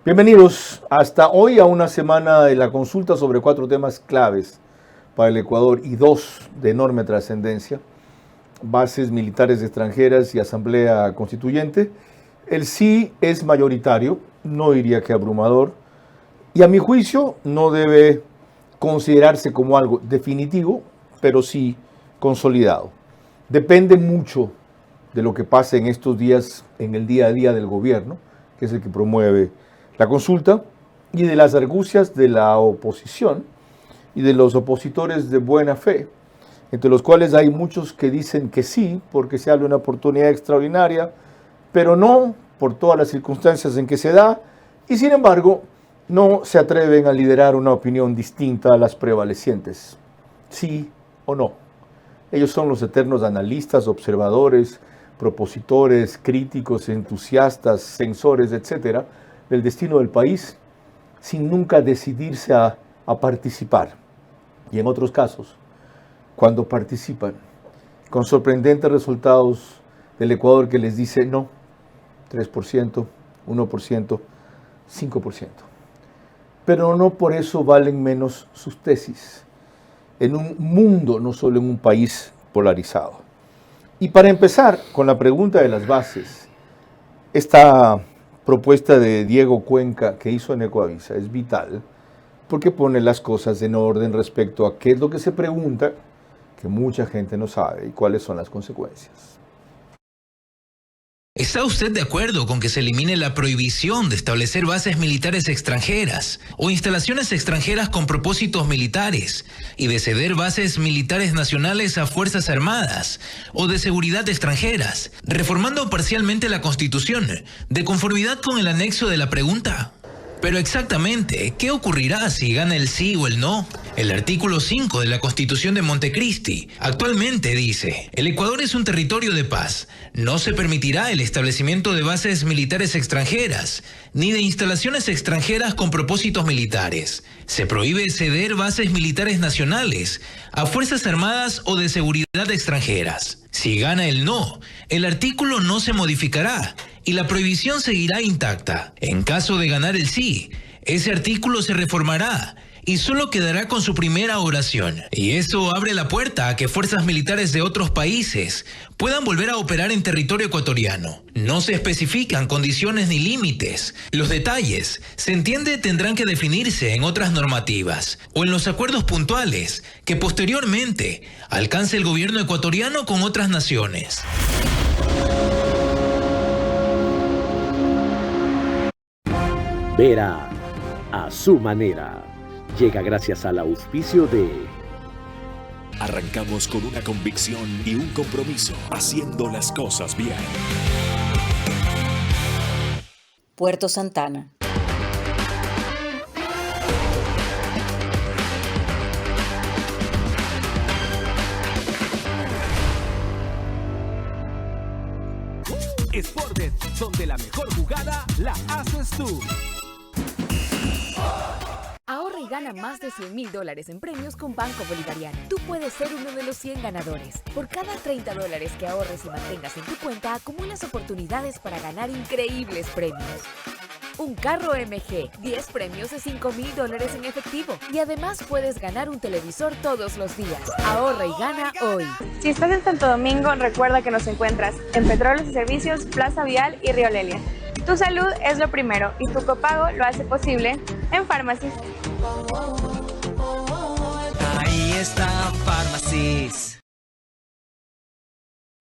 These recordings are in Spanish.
Bienvenidos hasta hoy a una semana de la consulta sobre 4 temas claves para el Ecuador y 2 de enorme trascendencia: bases militares extranjeras y asamblea constituyente. El sí es mayoritario, no diría que abrumador, y a mi juicio no debe considerarse como algo definitivo, pero sí consolidado. Depende mucho de lo que pase en estos días, en el día a día del gobierno, que es el que promueve la consulta, y de las argucias de la oposición y de los opositores de buena fe, entre los cuales hay muchos que dicen que sí, porque se habla de una oportunidad extraordinaria, pero no por todas las circunstancias en que se da, y sin embargo no se atreven a liderar una opinión distinta a las prevalecientes. Sí o no. Ellos son los eternos analistas, observadores, propositores, críticos, entusiastas, censores, etcétera, del destino del país, sin nunca decidirse a participar. Y en otros casos, cuando participan, con sorprendentes resultados del Ecuador que les dice no, 3%, 1%, 5%. Pero no por eso valen menos sus tesis, en un mundo, no solo en un país polarizado. Y para empezar con la pregunta de las bases, esta propuesta de Diego Cuenca que hizo en Ecoavisa es vital porque pone las cosas en orden respecto a qué es lo que se pregunta, que mucha gente no sabe, y cuáles son las consecuencias. ¿Está usted de acuerdo con que se elimine la prohibición de establecer bases militares extranjeras o instalaciones extranjeras con propósitos militares y de ceder bases militares nacionales a fuerzas armadas o de seguridad extranjeras, reformando parcialmente la Constitución, de conformidad con el anexo de la pregunta? Pero exactamente, ¿qué ocurrirá si gana el sí o el no? El artículo 5 de la Constitución de Montecristi actualmente dice: el Ecuador es un territorio de paz. No se permitirá el establecimiento de bases militares extranjeras, ni de instalaciones extranjeras con propósitos militares. Se prohíbe ceder bases militares nacionales a fuerzas armadas o de seguridad extranjeras. Si gana el no, el artículo no se modificará y la prohibición seguirá intacta. En caso de ganar el sí, ese artículo se reformará y solo quedará con su primera oración. Y eso abre la puerta a que fuerzas militares de otros países puedan volver a operar en territorio ecuatoriano. No se especifican condiciones ni límites. Los detalles, se entiende, tendrán que definirse en otras normativas o en los acuerdos puntuales que posteriormente alcance el gobierno ecuatoriano con otras naciones. Vera a su manera. Llega gracias al auspicio de... Arrancamos con una convicción y un compromiso, haciendo las cosas bien. Puerto Santana. Sportbet, donde la mejor jugada la haces tú. Ahorra y gana más de $100,000 en premios con Banco Bolivariano. Tú puedes ser uno de los 100 ganadores. Por cada $30 que ahorres y mantengas en tu cuenta, acumulas oportunidades para ganar increíbles premios. Un carro MG, 10 premios de $5,000 en efectivo. Y además puedes ganar un televisor todos los días. Ahorra y gana hoy. Si estás en Santo Domingo, recuerda que nos encuentras en Petróleos y Servicios, Plaza Vial y Río Lelia. Tu salud es lo primero y tu copago lo hace posible en Pharmacies. Ahí está Pharmacies.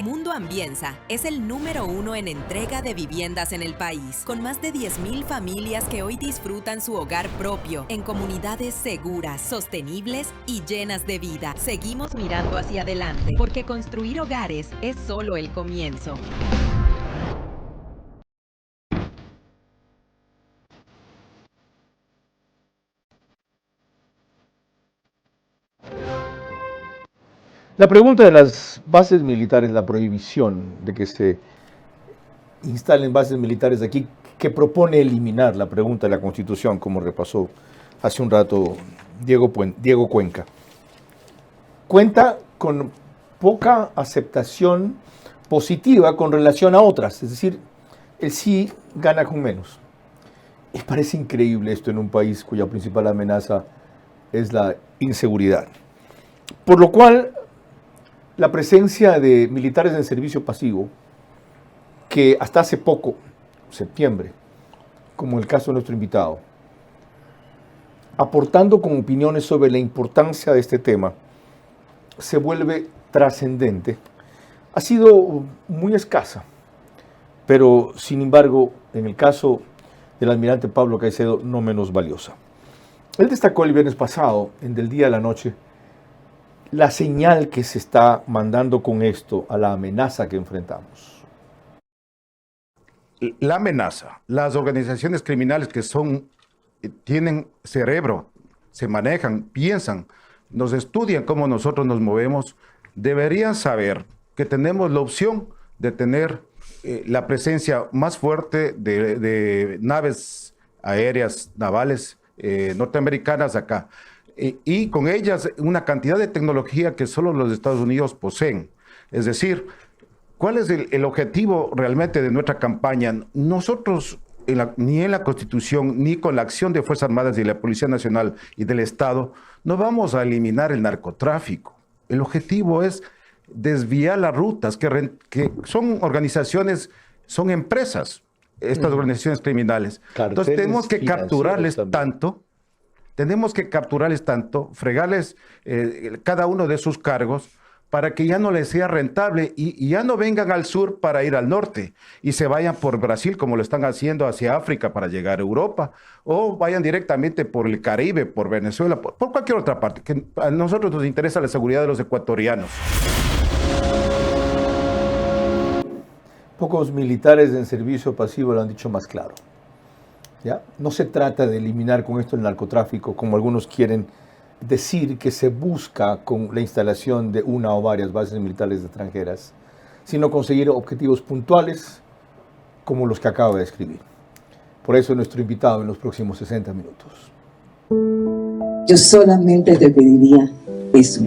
Mundo Ambienza es el número 1 en entrega de viviendas en el país, con más de 10,000 familias que hoy disfrutan su hogar propio en comunidades seguras, sostenibles y llenas de vida. Seguimos mirando hacia adelante, porque construir hogares es solo el comienzo. La pregunta de las bases militares, la prohibición de que se instalen bases militares aquí, que propone eliminar la pregunta de la Constitución, como repasó hace un rato Diego Cuenca, cuenta con poca aceptación positiva con relación a otras, es decir, el sí gana con menos. Me parece increíble esto en un país cuya principal amenaza es la inseguridad. Por lo cual, la presencia de militares en servicio pasivo, que hasta hace poco, septiembre, como el caso de nuestro invitado, aportando con opiniones sobre la importancia de este tema, se vuelve trascendente, ha sido muy escasa. Pero, sin embargo, en el caso del almirante Pablo Caicedo, no menos valiosa. Él destacó el viernes pasado, en Del Día a la Noche, la señal que se está mandando con esto a la amenaza que enfrentamos. La amenaza, las organizaciones criminales que tienen cerebro, se manejan, piensan, nos estudian cómo nosotros nos movemos, deberían saber que tenemos la opción de tener la presencia más fuerte de naves aéreas, navales norteamericanas acá. Y con ellas una cantidad de tecnología que solo los Estados Unidos poseen. Es decir, ¿cuál es el objetivo realmente de nuestra campaña? Nosotros, ni en la Constitución, ni con la acción de Fuerzas Armadas y la Policía Nacional y del Estado, no vamos a eliminar el narcotráfico. El objetivo es desviar las rutas, que son organizaciones, son empresas, estas organizaciones criminales. Entonces tenemos que capturarles tanto, fregarles cada uno de sus cargos para que ya no les sea rentable y ya no vengan al sur para ir al norte y se vayan por Brasil como lo están haciendo hacia África para llegar a Europa, o vayan directamente por el Caribe, por Venezuela, por cualquier otra parte, que a nosotros nos interesa la seguridad de los ecuatorianos. Pocos militares en servicio pasivo lo han dicho más claro. ¿Ya? No se trata de eliminar con esto el narcotráfico, como algunos quieren decir que se busca con la instalación de una o varias bases militares extranjeras, sino conseguir objetivos puntuales como los que acabo de describir. Por eso nuestro invitado en los próximos 60 minutos. Yo solamente te pediría eso,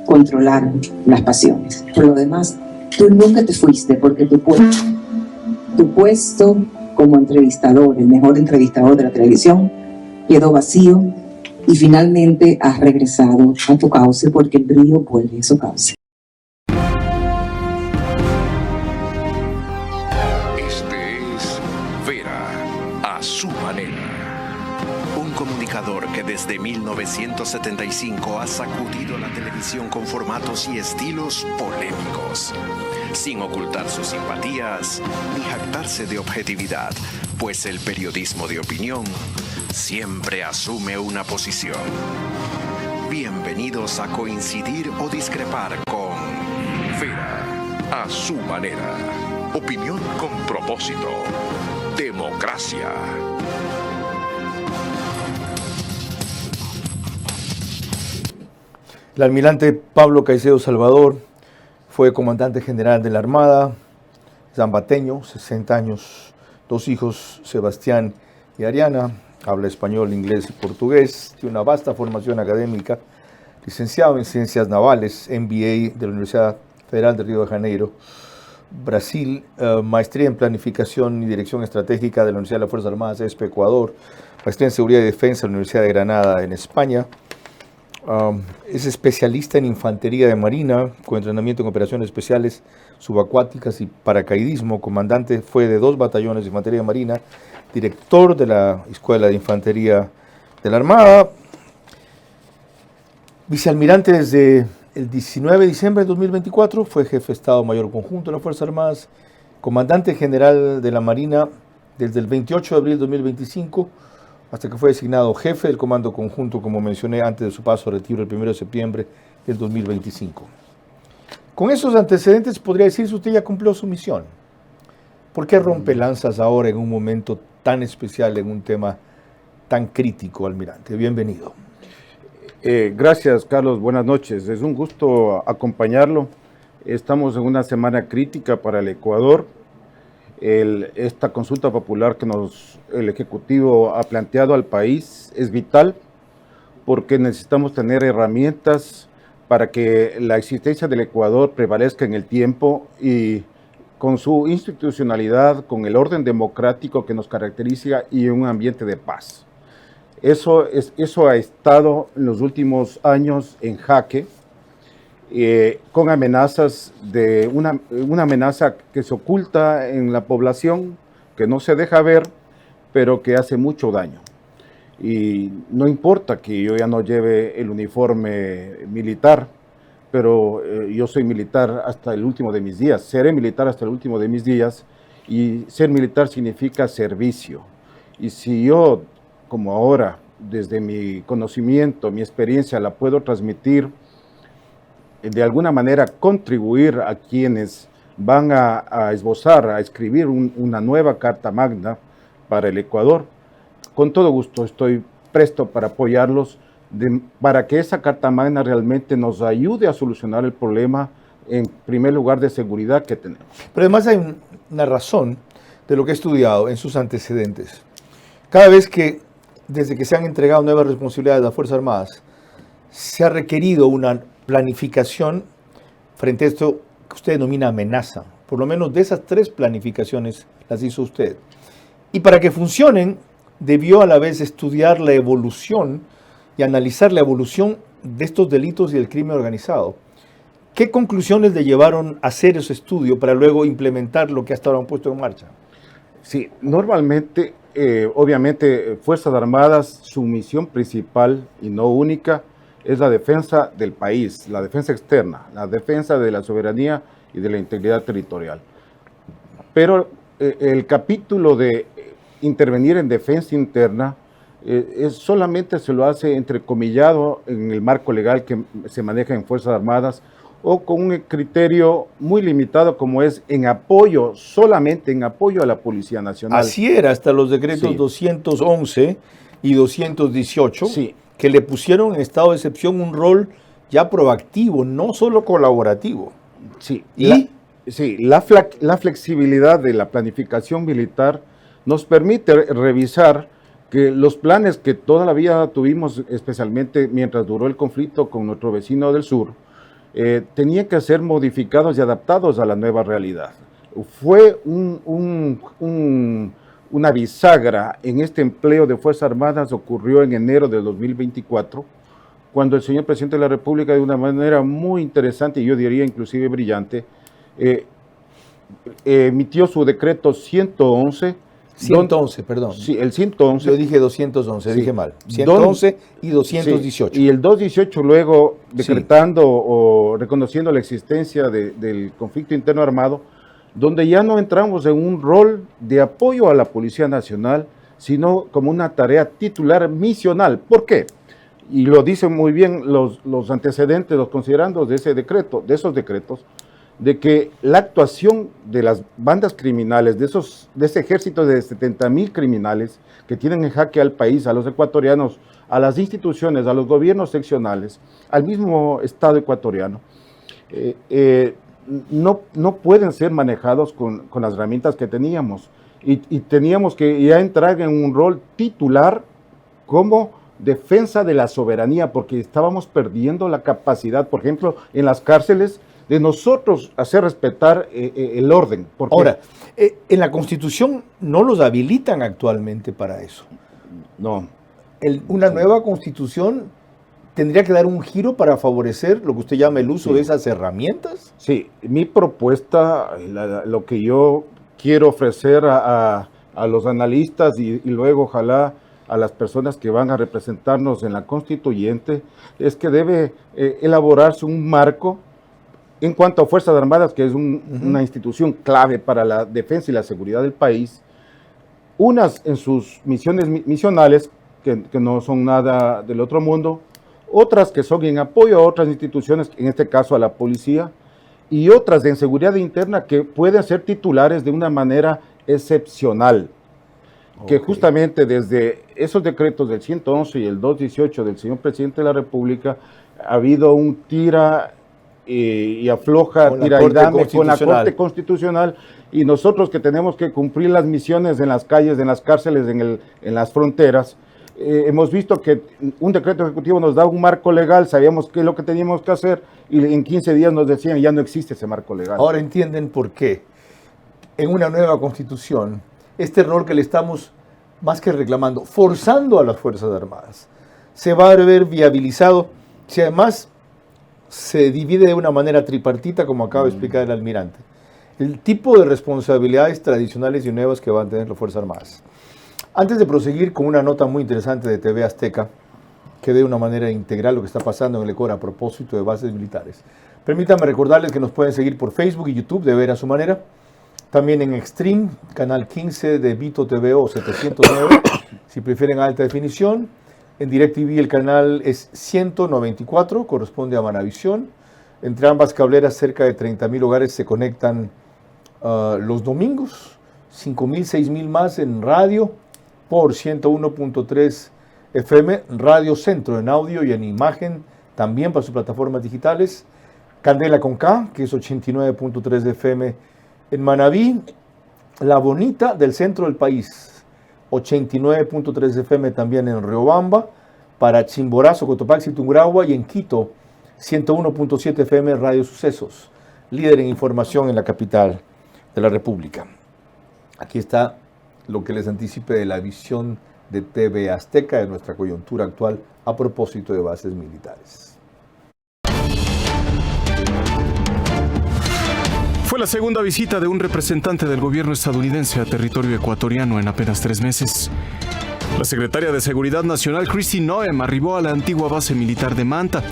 controlar las pasiones. Por lo demás, tú nunca te fuiste porque tu puesto como entrevistador, el mejor entrevistador de la televisión, quedó vacío y finalmente has regresado a tu cauce porque el brillo vuelve a su cauce. Este es Vera a su manera. Un comunicador que desde 1975 ha sacudido la televisión con formatos y estilos polémicos, sin ocultar sus simpatías ni jactarse de objetividad, pues el periodismo de opinión siempre asume una posición. Bienvenidos a coincidir o discrepar con Vera a su manera. Opinión con propósito. Democracia. El almirante Pablo Caicedo Salvador fue comandante general de la Armada, zambateño, 60 años, 2 hijos, Sebastián y Ariana, habla español, inglés y portugués, tiene una vasta formación académica, licenciado en Ciencias Navales, MBA de la Universidad Federal de Río de Janeiro, Brasil, maestría en Planificación y Dirección Estratégica de la Universidad de las Fuerzas Armadas, ESPE, Ecuador, maestría en Seguridad y Defensa de la Universidad de Granada, en España. Es especialista en infantería de marina, con entrenamiento en operaciones especiales subacuáticas y paracaidismo. Comandante fue de 2 batallones de infantería marina, director de la Escuela de Infantería de la Armada, vicealmirante desde el 19 de diciembre de 2024, fue jefe de Estado Mayor Conjunto de las Fuerzas Armadas, comandante general de la Marina desde el 28 de abril de 2025, hasta que fue designado jefe del Comando Conjunto, como mencioné, antes de su paso a retiro el 1 de septiembre del 2025. Con esos antecedentes podría decirse usted ya cumplió su misión. ¿Por qué rompe lanzas ahora en un momento tan especial, en un tema tan crítico, almirante? Bienvenido. Gracias, Carlos. Buenas noches. Es un gusto acompañarlo. Estamos en una semana crítica para el Ecuador. Esta consulta popular que el Ejecutivo ha planteado al país es vital porque necesitamos tener herramientas para que la existencia del Ecuador prevalezca en el tiempo y con su institucionalidad, con el orden democrático que nos caracteriza y un ambiente de paz. Eso ha estado en los últimos años en jaque, con amenazas de una amenaza que se oculta en la población, que no se deja ver, pero que hace mucho daño. Y no importa que yo ya no lleve el uniforme militar, pero yo soy militar hasta el último de mis días, seré militar hasta el último de mis días, y ser militar significa servicio. Y si yo, como ahora, desde mi conocimiento, mi experiencia, la puedo transmitir, de alguna manera contribuir a quienes van a esbozar, a escribir una nueva Carta Magna para el Ecuador, con todo gusto estoy presto para apoyarlos, para que esa Carta Magna realmente nos ayude a solucionar el problema, en primer lugar, de seguridad que tenemos. Pero además hay una razón de lo que he estudiado en sus antecedentes. Cada vez que, desde que se han entregado nuevas responsabilidades a las Fuerzas Armadas, se ha requerido una planificación frente a esto que usted denomina amenaza. Por lo menos de esas 3 planificaciones las hizo usted. Y para que funcionen, debió a la vez estudiar la evolución y analizar la evolución de estos delitos y del crimen organizado. ¿Qué conclusiones le llevaron a hacer ese estudio para luego implementar lo que hasta ahora han puesto en marcha? Sí, normalmente, obviamente, Fuerzas Armadas, su misión principal y no única, es la defensa del país, la defensa externa, la defensa de la soberanía y de la integridad territorial. Pero el capítulo de intervenir en defensa interna solamente se lo hace entrecomillado en el marco legal que se maneja en Fuerzas Armadas, o con un criterio muy limitado como es en apoyo, solamente en apoyo a la Policía Nacional. Así era hasta los decretos 211 y 218, que le pusieron en estado de excepción un rol ya proactivo, no solo colaborativo. Sí, la flexibilidad de la planificación militar nos permite revisar que los planes que toda la vida tuvimos, especialmente mientras duró el conflicto con nuestro vecino del sur, tenían que ser modificados y adaptados a la nueva realidad. Fue una bisagra en este empleo de Fuerzas Armadas, ocurrió en enero de 2024, cuando el señor presidente de la República, de una manera muy interesante y yo diría inclusive brillante, emitió su decreto 111. 111, perdón. Sí, el 111. Yo dije 211, dije mal. 111 y 218. Sí, y el 218 luego decretando o reconociendo la existencia del conflicto interno armado, donde ya no entramos en un rol de apoyo a la Policía Nacional, sino como una tarea titular misional. ¿Por qué? Y lo dicen muy bien los antecedentes, los considerandos de ese decreto, de esos decretos, de que la actuación de las bandas criminales, de ese ejército de 70,000 criminales que tienen en jaque al país, a los ecuatorianos, a las instituciones, a los gobiernos seccionales, al mismo Estado ecuatoriano, no pueden ser manejados con las herramientas que teníamos. Y teníamos que ya entrar en un rol titular como defensa de la soberanía, porque estábamos perdiendo la capacidad, por ejemplo, en las cárceles, de nosotros hacer respetar el orden. Ahora, en la Constitución no los habilitan actualmente para eso. No. Una nueva Constitución tendría que dar un giro para favorecer lo que usted llama el uso de esas herramientas. Sí, mi propuesta, lo que yo quiero ofrecer a los analistas y luego ojalá a las personas que van a representarnos en la constituyente, es que debe elaborarse un marco en cuanto a Fuerzas Armadas, que es una institución clave para la defensa y la seguridad del país, unas en sus misiones misionales, que no son nada del otro mundo, otras que son en apoyo a otras instituciones, en este caso a la policía, y otras en seguridad interna que pueden ser titulares de una manera excepcional. Que justamente desde esos decretos del 111 y el 218 del señor presidente de la República ha habido un tira y afloja, tira y dame con la Corte Constitucional, y nosotros que tenemos que cumplir las misiones en las calles, en las cárceles, en las fronteras, hemos visto que un decreto ejecutivo nos da un marco legal, sabíamos qué es lo que teníamos que hacer y en 15 días nos decían ya no existe ese marco legal. Ahora entienden por qué en una nueva constitución este rol que le estamos más que reclamando, forzando a las Fuerzas Armadas. Se va a ver viabilizado si además se divide de una manera tripartita, como acaba de explicar el almirante. El tipo de responsabilidades tradicionales y nuevas que van a tener las Fuerzas Armadas. Antes de proseguir con una nota muy interesante de TV Azteca, que ve de una manera integral lo que está pasando en el Ecuador a propósito de bases militares, permítanme recordarles que nos pueden seguir por Facebook y YouTube de Ver a su manera, también en Extreme, canal 15 de Vito TV o 709, si prefieren alta definición. En DirecTV el canal es 194, corresponde a Manavisión. Entre ambas cableras cerca de 30.000 hogares se conectan los domingos, 5.000, 6.000 más en radio por 101.3 FM, Radio Centro en audio y en imagen, también para sus plataformas digitales. Candela con K, que es 89.3 de FM en Manabí. La Bonita del centro del país, 89.3 de FM también en Riobamba. Para Chimborazo, Cotopaxi, Tungurahua, y en Quito, 101.7 FM Radio Sucesos, líder en información en la capital de la República. Aquí está lo que les anticipe de la visión de TV Azteca de nuestra coyuntura actual a propósito de bases militares. Fue la segunda visita de un representante del gobierno estadounidense a territorio ecuatoriano en apenas 3 meses. La secretaria de Seguridad Nacional, Kristi Noem, arribó a la antigua base militar de Manta,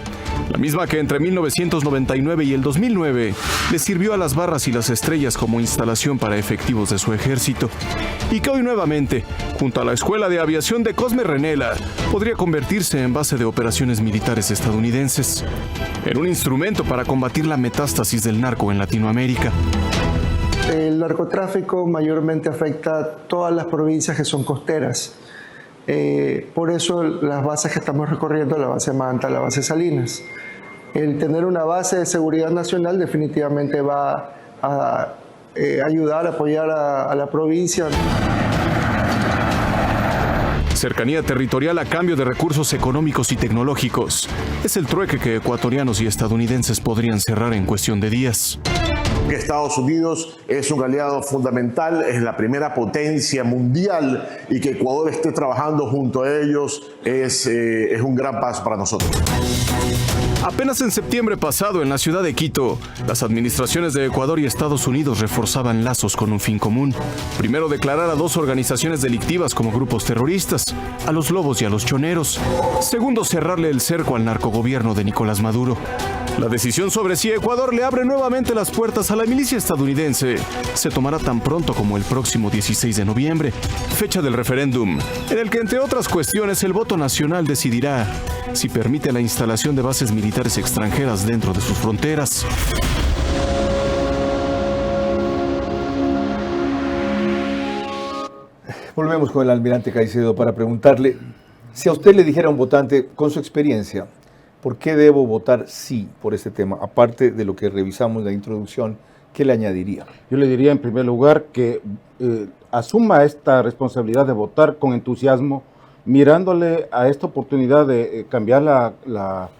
la misma que entre 1999 y el 2009 le sirvió a las Barras y las Estrellas como instalación para efectivos de su ejército, y que hoy nuevamente, junto a la Escuela de Aviación de Cosme Renela, podría convertirse en base de operaciones militares estadounidenses, en un instrumento para combatir la metástasis del narco en Latinoamérica. El narcotráfico mayormente afecta a todas las provincias que son costeras. Por eso las bases que estamos recorriendo, la base Manta, la base Salinas. El tener una base de seguridad nacional definitivamente va a ayudar, a apoyar a la provincia. Cercanía territorial a cambio de recursos económicos y tecnológicos. Es el trueque que ecuatorianos y estadounidenses podrían cerrar en cuestión de días. Estados Unidos es un aliado fundamental, es la primera potencia mundial, y que Ecuador esté trabajando junto a ellos es un gran paso para nosotros. Apenas en septiembre pasado, en la ciudad de Quito, las administraciones de Ecuador y Estados Unidos reforzaban lazos con un fin común. Primero, declarar a 2 organizaciones delictivas como grupos terroristas, a los Lobos y a los Choneros. Segundo, cerrarle el cerco al narcogobierno de Nicolás Maduro. La decisión sobre si Ecuador le abre nuevamente las puertas a la milicia estadounidense se tomará tan pronto como el próximo 16 de noviembre, fecha del referéndum, en el que, entre otras cuestiones, el voto nacional decidirá si permite la instalación de bases militares extranjeras dentro de sus fronteras. Volvemos con el almirante Caicedo para preguntarle, si a usted le dijera a un votante, con su experiencia, ¿por qué debo votar sí por este tema? Aparte de lo que revisamos en la introducción, ¿qué le añadiría? Yo le diría en primer lugar que asuma esta responsabilidad de votar con entusiasmo, mirándole a esta oportunidad de cambiar la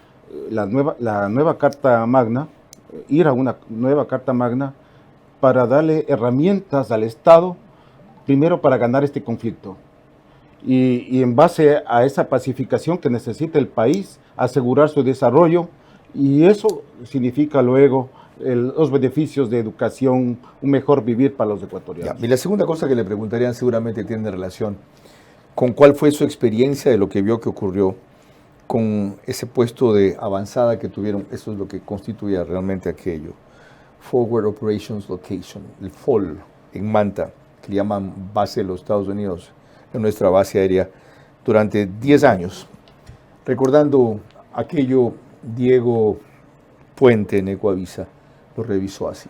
nueva Carta Magna, ir a una nueva Carta Magna para darle herramientas al Estado, primero para ganar este conflicto. Y en base a esa pacificación que necesita el país, asegurar su desarrollo, y eso significa luego los beneficios de educación, un mejor vivir para los ecuatorianos. Ya, y la segunda cosa que le preguntarían seguramente tiene relación con cuál fue su experiencia de lo que vio que ocurrió con ese puesto de avanzada que tuvieron. Eso es lo que constituía realmente aquello. Forward Operations Location, el FOL, en Manta, que le llaman base de los Estados Unidos, en nuestra base aérea, durante 10 años. Recordando aquello, Diego Puente en Ecuavisa lo revisó así.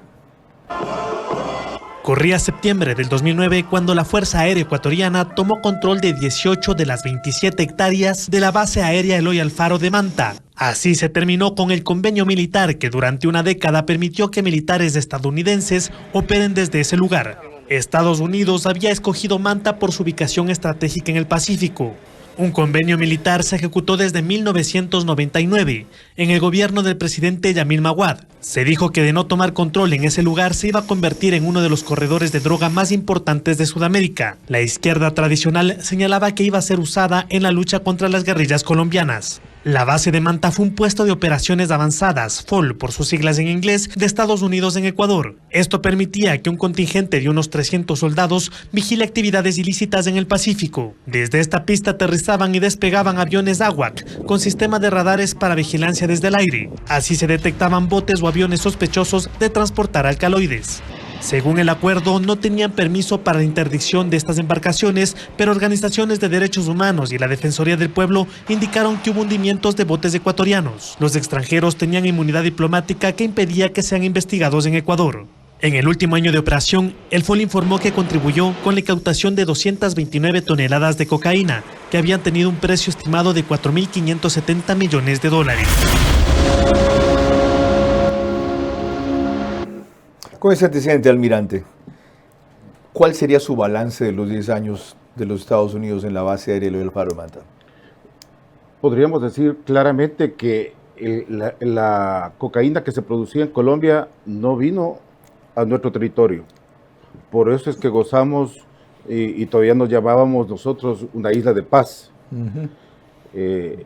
Corría septiembre del 2009 cuando la Fuerza Aérea Ecuatoriana tomó control de 18 de las 27 hectáreas de la base aérea Eloy Alfaro de Manta. Así se terminó con el convenio militar que durante una década permitió que militares estadounidenses operen desde ese lugar. Estados Unidos había escogido Manta por su ubicación estratégica en el Pacífico. Un convenio militar se ejecutó desde 1999 en el gobierno del presidente Yamil Maguad. Se dijo que de no tomar control en ese lugar se iba a convertir en uno de los corredores de droga más importantes de Sudamérica. La izquierda tradicional señalaba que iba a ser usada en la lucha contra las guerrillas colombianas. La base de Manta fue un puesto de operaciones avanzadas, FOL por sus siglas en inglés, de Estados Unidos en Ecuador. Esto permitía que un contingente de unos 300 soldados vigile actividades ilícitas en el Pacífico. Desde esta pista aterrizaban y despegaban aviones AWAC con sistema de radares para vigilancia desde el aire. Así se detectaban botes o aviones sospechosos de transportar alcaloides. Según el acuerdo, no tenían permiso para la interdicción de estas embarcaciones, pero organizaciones de derechos humanos y la Defensoría del Pueblo indicaron que hubo hundimientos de botes ecuatorianos. Los extranjeros tenían inmunidad diplomática que impedía que sean investigados en Ecuador. En el último año de operación, el FOL informó que contribuyó con la incautación de 229 toneladas de cocaína, que habían tenido un precio estimado de $4.570 millones. Con ese antecedente, almirante, ¿cuál sería su balance de los 10 años de los Estados Unidos en la base aérea Eloy Alfaro de Manta? Podríamos decir claramente que la cocaína que se producía en Colombia no vino a nuestro territorio. Por eso es que gozamos y todavía nos llamábamos nosotros una isla de paz.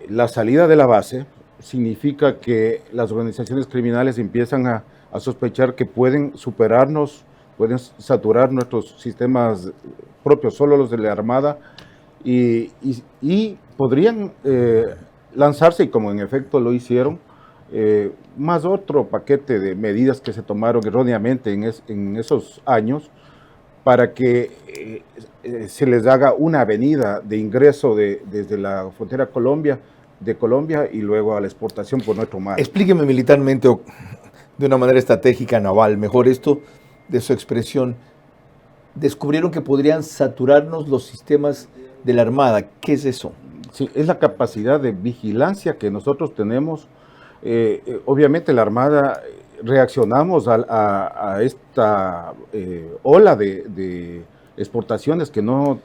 La salida de la base significa que las organizaciones criminales empiezan a sospechar que pueden superarnos, pueden saturar nuestros sistemas propios, solo los de la Armada, y podrían lanzarse, y como en efecto lo hicieron, más otro paquete de medidas que se tomaron erróneamente en esos años para que se les haga una avenida de ingreso desde la frontera de Colombia y luego a la exportación por nuestro mar. Explíqueme militarmente de una manera estratégica naval, mejor esto de su expresión. Descubrieron que podrían saturarnos los sistemas de la Armada. ¿Qué es eso? Sí, es la capacidad de vigilancia que nosotros tenemos. Obviamente la Armada reaccionamos a esta ola de exportaciones que no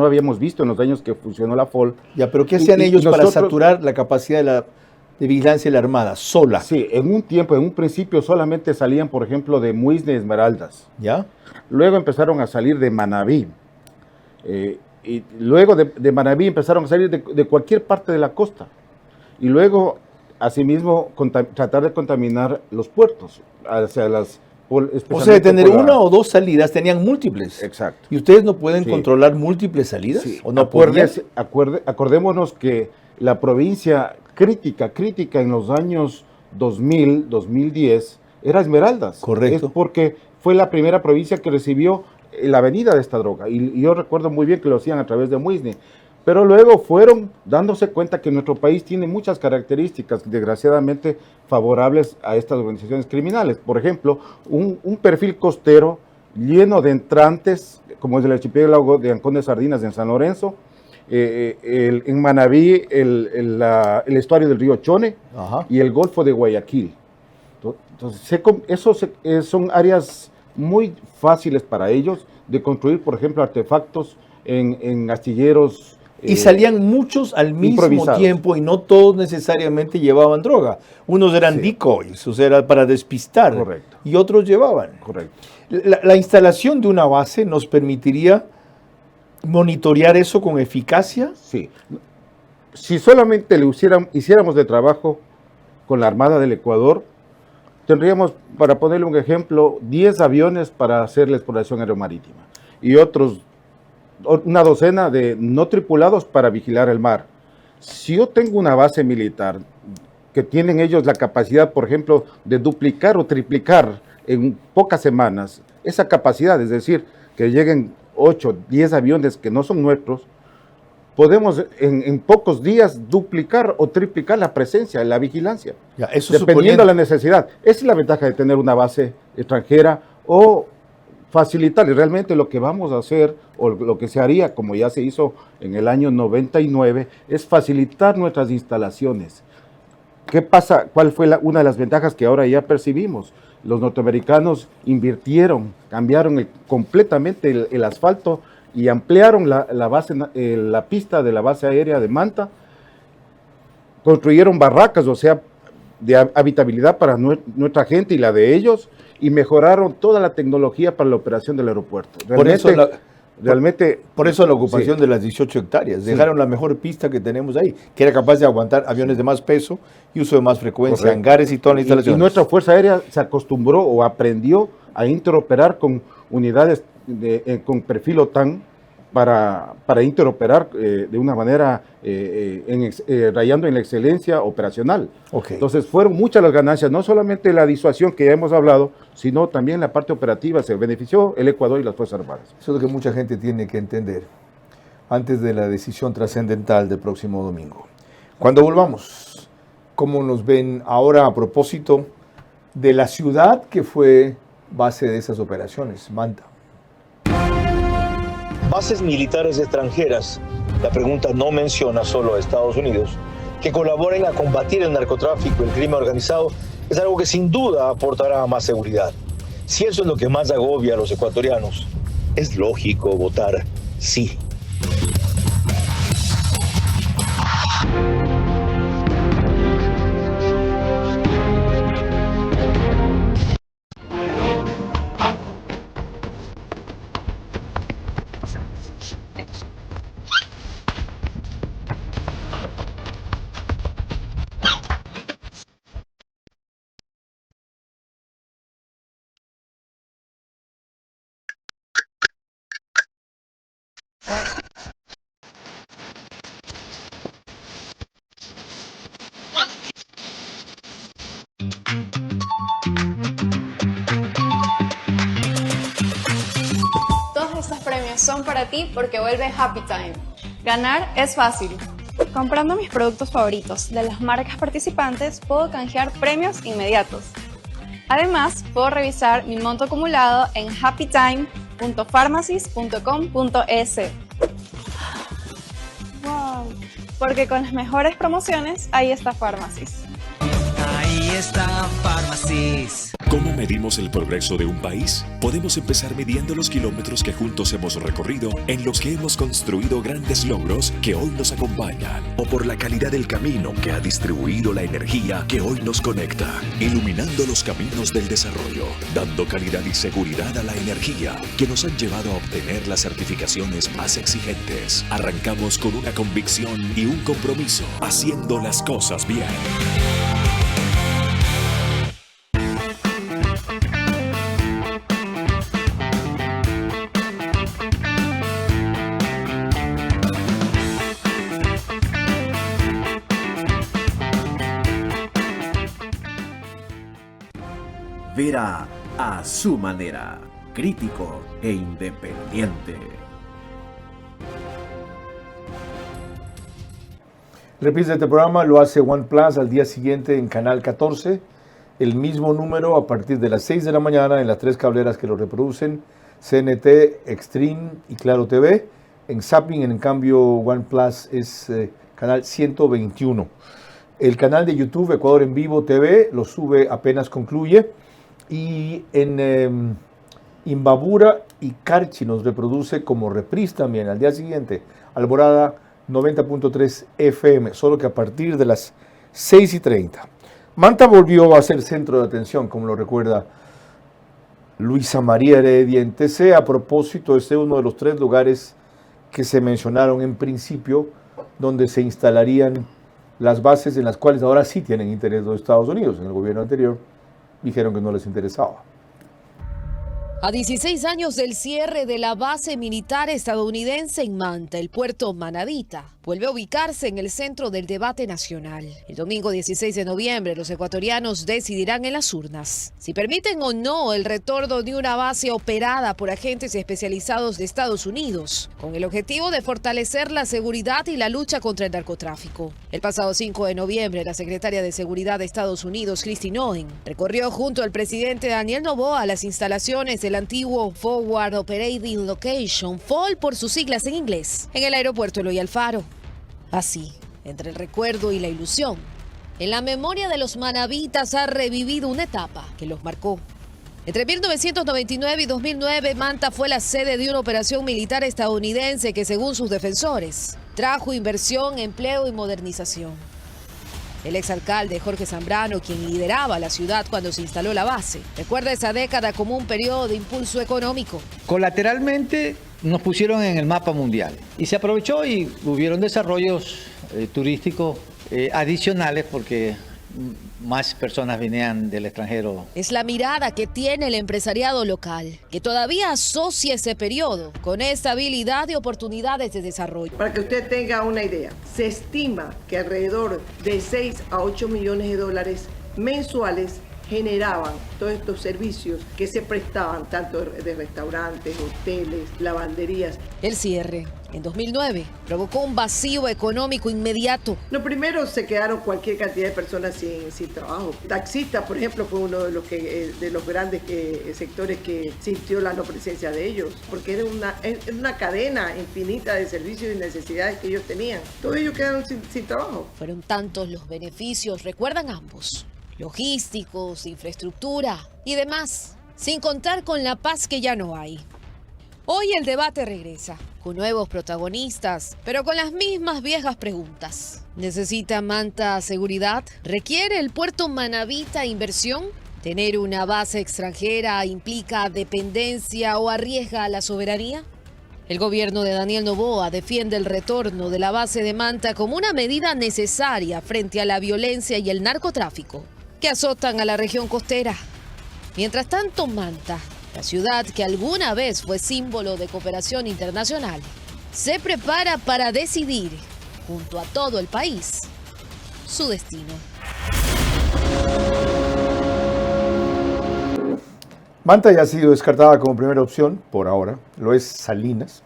habíamos visto en los años que funcionó la FOL. Ya, pero ¿qué hacían ellos para saturar la capacidad de vigilancia de la Armada sola? Sí, en un principio solamente salían, por ejemplo, de Muisne, Esmeraldas. ¿Ya? Luego empezaron a salir de Manabí. Y luego de Manabí empezaron a salir de cualquier parte de la costa. Y luego, asimismo, tratar de contaminar los puertos hacia las... O sea, de tener una o dos salidas, tenían múltiples. Exacto. ¿Y ustedes no pueden controlar múltiples salidas? Sí. ¿O no acordémonos que la provincia crítica en los años 2000, 2010, era Esmeraldas. Correcto. Es porque fue la primera provincia que recibió la venida de esta droga. Y yo recuerdo muy bien que lo hacían a través de Muisne. Pero luego fueron dándose cuenta que nuestro país tiene muchas características, desgraciadamente, favorables a estas organizaciones criminales. Por ejemplo, un perfil costero lleno de entrantes, como es el archipiélago de Ancón de Sardinas en San Lorenzo, en Manabí el estuario del río Chone. Ajá. Y el Golfo de Guayaquil. Entonces, son áreas muy fáciles para ellos de construir, por ejemplo, artefactos en astilleros. Y salían muchos al mismo tiempo y no todos necesariamente llevaban droga. Unos eran decoys, o sea, era para despistar. Correcto. Y otros llevaban. Correcto. La instalación de una base nos permitiría monitorear eso con eficacia. Sí. Si solamente hiciéramos de trabajo con la Armada del Ecuador, tendríamos, para ponerle un ejemplo, 10 aviones para hacer la exploración aeromarítima y una docena de no tripulados para vigilar el mar. Si yo tengo una base militar que tienen ellos la capacidad, por ejemplo, de duplicar o triplicar en pocas semanas esa capacidad, es decir, que lleguen 8, 10 aviones que no son nuestros, podemos en pocos días duplicar o triplicar la presencia, la vigilancia, ya, eso dependiendo de la necesidad. Esa es la ventaja de tener una base extranjera o facilitar. Y realmente lo que vamos a hacer, o lo que se haría, como ya se hizo en el año 99, es facilitar nuestras instalaciones. ¿Qué pasa? ¿Cuál fue una de las ventajas que ahora ya percibimos? Los norteamericanos invirtieron, cambiaron completamente el asfalto y ampliaron la pista de la base aérea de Manta, construyeron barracas, o sea, de habitabilidad para nuestra gente y la de ellos, y mejoraron toda la tecnología para la operación del aeropuerto. Por eso la ocupación de las 18 hectáreas. Dejaron la mejor pista que tenemos ahí, que era capaz de aguantar aviones de más peso y uso de más frecuencia, correcto, hangares y todas las instalaciones. Y nuestra Fuerza Aérea se acostumbró o aprendió a interoperar con unidades con perfil OTAN para interoperar de una manera rayando en la excelencia operacional. Okay. Entonces fueron muchas las ganancias, no solamente la disuasión que ya hemos hablado, sino también la parte operativa. Se benefició el Ecuador y las Fuerzas Armadas. Eso es lo que mucha gente tiene que entender antes de la decisión trascendental del próximo domingo. Cuando volvamos, ¿cómo nos ven ahora a propósito de la ciudad que fue base de esas operaciones, Manta? Bases militares extranjeras, la pregunta no menciona solo a Estados Unidos, que colaboren a combatir el narcotráfico y el crimen organizado, es algo que sin duda aportará más seguridad. Si eso es lo que más agobia a los ecuatorianos, es lógico votar sí. Todos estos premios son para ti porque vuelve Happy Time. Ganar es fácil. Comprando mis productos favoritos de las marcas participantes, puedo canjear premios inmediatos. Además, puedo revisar mi monto acumulado en happytime.pharmacies.com.es. ¡Wow! Porque con las mejores promociones, ahí está Pharmacies. Ahí está Pharmacies. ¿Cómo medimos el progreso de un país? Podemos empezar midiendo los kilómetros que juntos hemos recorrido, en los que hemos construido grandes logros que hoy nos acompañan, o por la calidad del camino que ha distribuido la energía que hoy nos conecta, iluminando los caminos del desarrollo, dando calidad y seguridad a la energía que nos han llevado a obtener las certificaciones más exigentes. Arrancamos con una convicción y un compromiso, haciendo las cosas bien. Vera a su manera, crítico e independiente. Reprise de este programa lo hace OnePlus al día siguiente en Canal 14, el mismo número a partir de las 6 de la mañana en las 3 cableras que lo reproducen, CNT, Extreme y Claro TV. En Zapping, en cambio, OnePlus es canal 121. El canal de YouTube, Ecuador en Vivo TV, lo sube apenas concluye. Y en Imbabura y Carchi nos reproduce como reprise también al día siguiente, Alborada 90.3 FM, solo que a partir de las 6:30. Manta volvió a ser centro de atención, como lo recuerda Luisa María Heredia en TC, a propósito de ser uno de los 3 lugares que se mencionaron en principio, donde se instalarían las bases en las cuales ahora sí tienen interés los Estados Unidos. En el gobierno anterior dijeron que no les interesaba. A 16 años del cierre de la base militar estadounidense en Manta, el puerto Manabita vuelve a ubicarse en el centro del debate nacional. El domingo 16 de noviembre, los ecuatorianos decidirán en las urnas si permiten o no el retorno de una base operada por agentes especializados de Estados Unidos, con el objetivo de fortalecer la seguridad y la lucha contra el narcotráfico. El pasado 5 de noviembre, la secretaria de Seguridad de Estados Unidos, Kristi Noem, recorrió junto al presidente Daniel Noboa las instalaciones del antiguo Forward Operating Location, FOL por sus siglas en inglés, en el aeropuerto Eloy Alfaro. Así, entre el recuerdo y la ilusión, en la memoria de los manabitas ha revivido una etapa que los marcó. Entre 1999 y 2009, Manta fue la sede de una operación militar estadounidense que, según sus defensores, trajo inversión, empleo y modernización. El exalcalde Jorge Zambrano, quien lideraba la ciudad cuando se instaló la base, recuerda esa década como un periodo de impulso económico. Colateralmente nos pusieron en el mapa mundial y se aprovechó y hubieron desarrollos turísticos adicionales porque más personas venían del extranjero. Es la mirada que tiene el empresariado local, que todavía asocia ese periodo con estabilidad y oportunidades de desarrollo. Para que usted tenga una idea, se estima que alrededor de 6 a 8 millones de dólares mensuales generaban todos estos servicios que se prestaban tanto de restaurantes, hoteles, lavanderías. El cierre en 2009 provocó un vacío económico inmediato. No, primero se quedaron cualquier cantidad de personas sin trabajo. Taxistas, por ejemplo, fue uno de los grandes sectores que sintió la no presencia de ellos, porque era una cadena infinita de servicios y necesidades que ellos tenían. Todos ellos quedaron sin trabajo. Fueron tantos los beneficios, recuerdan ambos, logísticos, infraestructura y demás, sin contar con la paz que ya no hay. Hoy el debate regresa, con nuevos protagonistas, pero con las mismas viejas preguntas. ¿Necesita Manta seguridad? ¿Requiere el puerto Manabita inversión? ¿Tener una base extranjera implica dependencia o arriesga a la soberanía? El gobierno de Daniel Noboa defiende el retorno de la base de Manta como una medida necesaria frente a la violencia y el narcotráfico que azotan a la región costera. Mientras tanto, Manta, la ciudad que alguna vez fue símbolo de cooperación internacional, se prepara para decidir, junto a todo el país, su destino. Manta ya ha sido descartada como primera opción, por ahora, lo es Salinas,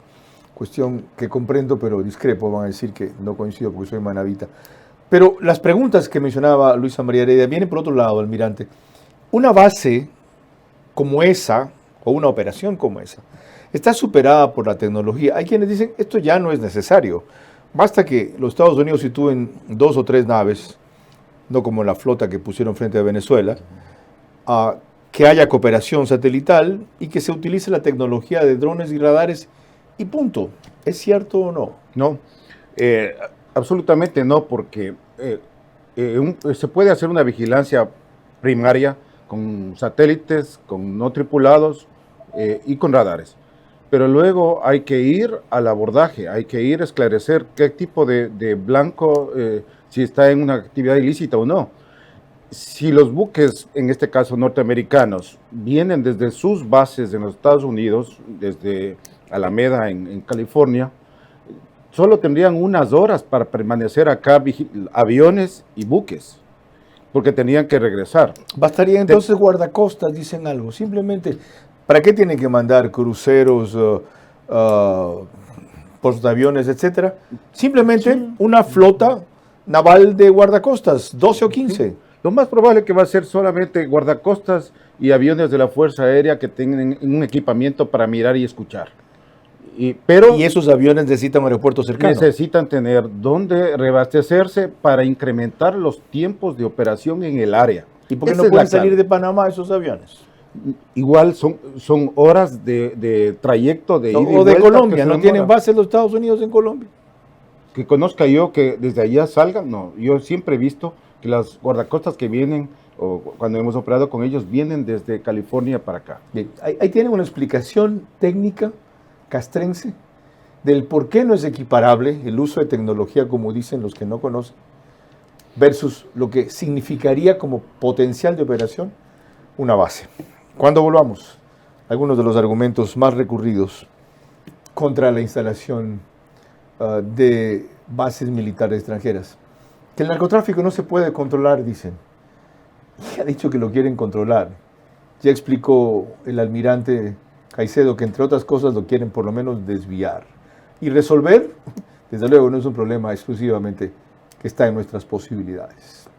cuestión que comprendo pero discrepo, van a decir que no coincido porque soy manabita. Pero las preguntas que mencionaba Luisa María Heredia vienen por otro lado, almirante. Una base como esa, o una operación como esa, está superada por la tecnología. Hay quienes dicen, esto ya no es necesario. Basta que los Estados Unidos sitúen 2 o 3 naves, no como la flota que pusieron frente a Venezuela, que haya cooperación satelital y que se utilice la tecnología de drones y radares y punto. ¿Es cierto o no? No, absolutamente no, porque se puede hacer una vigilancia primaria con satélites, con no tripulados y con radares. Pero luego hay que ir al abordaje, hay que ir a esclarecer qué tipo de blanco, si está en una actividad ilícita o no. Si los buques, en este caso norteamericanos, vienen desde sus bases en los Estados Unidos, desde Alameda en California, solo tendrían unas horas para permanecer acá, aviones y buques, porque tenían que regresar. Bastaría entonces guardacostas, dicen algo, simplemente, ¿para qué tienen que mandar cruceros, portaaviones, etcétera? Simplemente una flota naval de guardacostas, 12 o 15. Lo más probable que va a ser solamente guardacostas y aviones de la Fuerza Aérea que tengan un equipamiento para mirar y escuchar. ¿Y esos aviones necesitan un aeropuerto cercano? Necesitan tener donde reabastecerse para incrementar los tiempos de operación en el área. ¿Y por qué no pueden salir de Panamá esos aviones? Igual son horas de trayecto de ida y vuelta. O de Colombia, ¿no tienen base los Estados Unidos en Colombia? Que conozca yo que desde allá salgan, no. Yo siempre he visto que las guardacostas que vienen, o cuando hemos operado con ellos, vienen desde California para acá. Bien, ahí tienen una explicación técnica castrense del por qué no es equiparable el uso de tecnología, como dicen los que no conocen, versus lo que significaría como potencial de operación una base. Cuando volvamos, algunos de los argumentos más recurridos contra la instalación de bases militares extranjeras. Que el narcotráfico no se puede controlar, dicen. Y ha dicho que lo quieren controlar. Ya explicó el almirante Caicedo que entre otras cosas lo quieren por lo menos desviar. Y resolver, desde luego, no es un problema exclusivamente que está en nuestras posibilidades.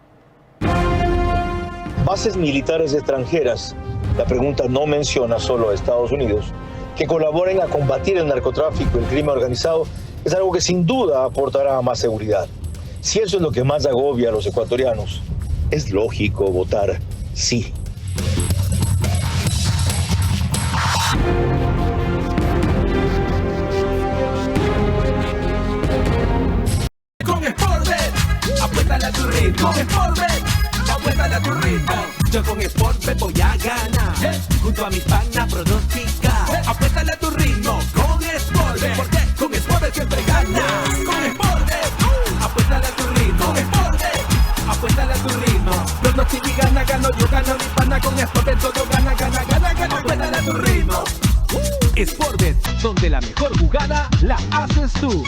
Bases militares extranjeras. La pregunta no menciona solo a Estados Unidos. Que colaboren a combatir el narcotráfico y el crimen organizado es algo que sin duda aportará más seguridad. Si eso es lo que más agobia a los ecuatorianos, es lógico votar sí. Sportbet, donde la mejor jugada la haces tú.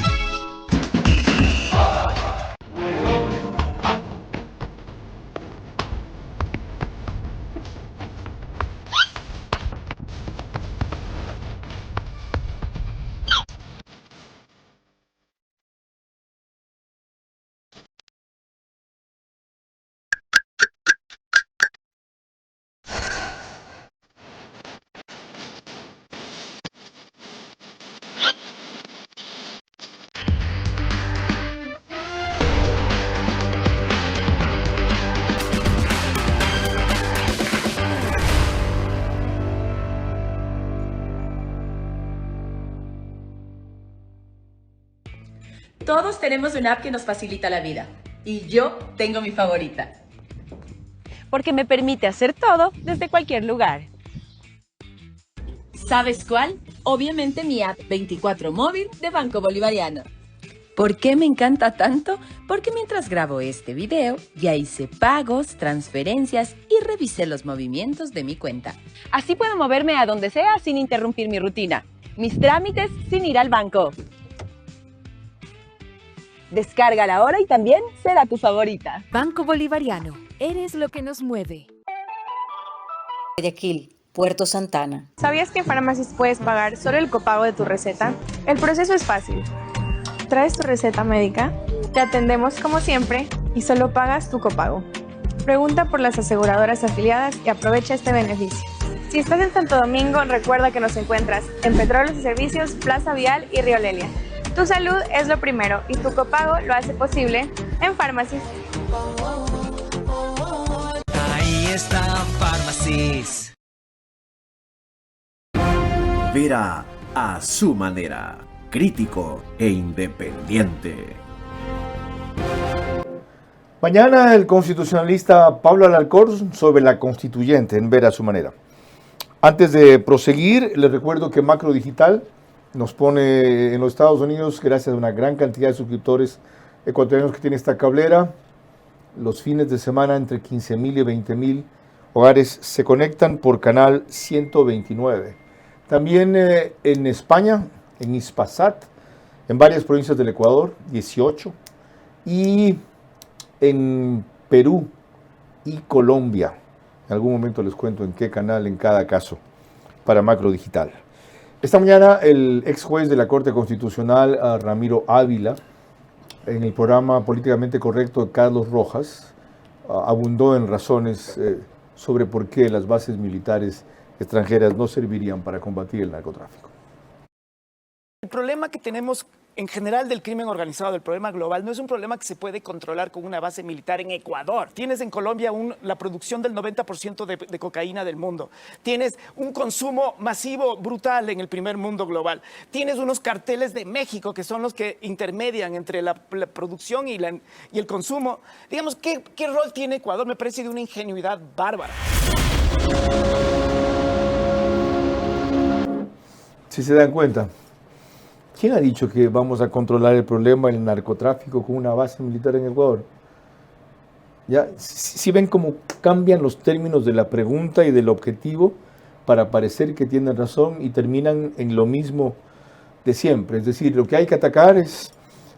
Todos tenemos una app que nos facilita la vida. Y yo tengo mi favorita. Porque me permite hacer todo desde cualquier lugar. ¿Sabes cuál? Obviamente mi app 24 móvil de Banco Bolivariano. ¿Por qué me encanta tanto? Porque mientras grabo este video, ya hice pagos, transferencias y revisé los movimientos de mi cuenta. Así puedo moverme a donde sea sin interrumpir mi rutina. Mis trámites sin ir al banco. Descárgala ahora y también será tu favorita. Banco Bolivariano. Eres lo que nos mueve. Guayaquil, Puerto Santana. ¿Sabías que en Farmacis puedes pagar solo el copago de tu receta? El proceso es fácil. Traes tu receta médica, te atendemos como siempre y solo pagas tu copago. Pregunta por las aseguradoras afiliadas y aprovecha este beneficio. Si estás en Santo Domingo, recuerda que nos encuentras en Petróleos y Servicios, Plaza Vial y Río Lelia. Tu salud es lo primero y tu copago lo hace posible en Farmacis. Ahí está Farmacis. Vera a su manera, crítico e independiente. Mañana el constitucionalista Pablo Alarcón sobre la constituyente en Vera a su manera. Antes de proseguir, les recuerdo que Macro Digital nos pone en los Estados Unidos, gracias a una gran cantidad de suscriptores ecuatorianos que tiene esta cablera, los fines de semana entre 15,000 y 20,000 hogares se conectan por canal 129. También en España, en Hispasat, en varias provincias del Ecuador, 18, y en Perú y Colombia. En algún momento les cuento en qué canal en cada caso para Macro Digital. Esta mañana el ex juez de la Corte Constitucional, Ramiro Ávila, en el programa Políticamente Correcto de Carlos Rojas, abundó en razones sobre por qué las bases militares extranjeras no servirían para combatir el narcotráfico. El problema que tenemos en general del crimen organizado, el problema global, no es un problema que se puede controlar con una base militar en Ecuador. Tienes en Colombia la producción del 90% de cocaína del mundo. Tienes un consumo masivo, brutal en el primer mundo global. Tienes unos carteles de México que son los que intermedian entre la producción y el consumo. Digamos, ¿qué rol tiene Ecuador? Me parece de una ingenuidad bárbara. Si se dan cuenta, ¿quién ha dicho que vamos a controlar el problema del narcotráfico con una base militar en Ecuador? ¿Ya? Si ven cómo cambian los términos de la pregunta y del objetivo para parecer que tienen razón y terminan en lo mismo de siempre. Es decir, lo que hay que atacar es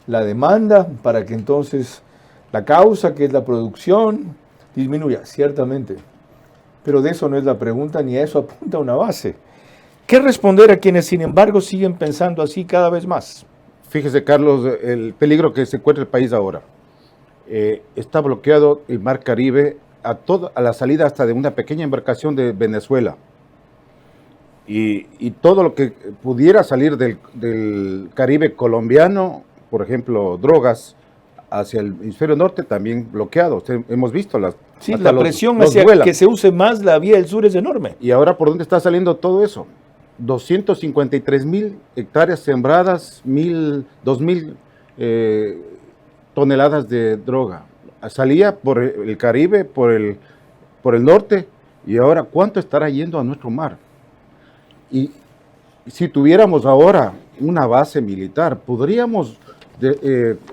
la demanda para que entonces la causa, que es la producción, disminuya, ciertamente. Pero de eso no es la pregunta ni a eso apunta una base. ¿Qué responder a quienes, sin embargo, siguen pensando así cada vez más? Fíjese, Carlos, el peligro que se encuentra el país ahora. Está bloqueado el Mar Caribe a la salida hasta de una pequeña embarcación de Venezuela. Y todo lo que pudiera salir del Caribe colombiano, por ejemplo, drogas, hacia el hemisferio norte, también bloqueado. Hemos visto la presión hacia que se use más la vía del sur es enorme. ¿Y ahora por dónde está saliendo todo eso? 253,000 hectáreas sembradas, 2,000 toneladas de droga. Salía por el Caribe, por el norte, y ahora ¿cuánto estará yendo a nuestro mar? Y si tuviéramos ahora una base militar, podríamos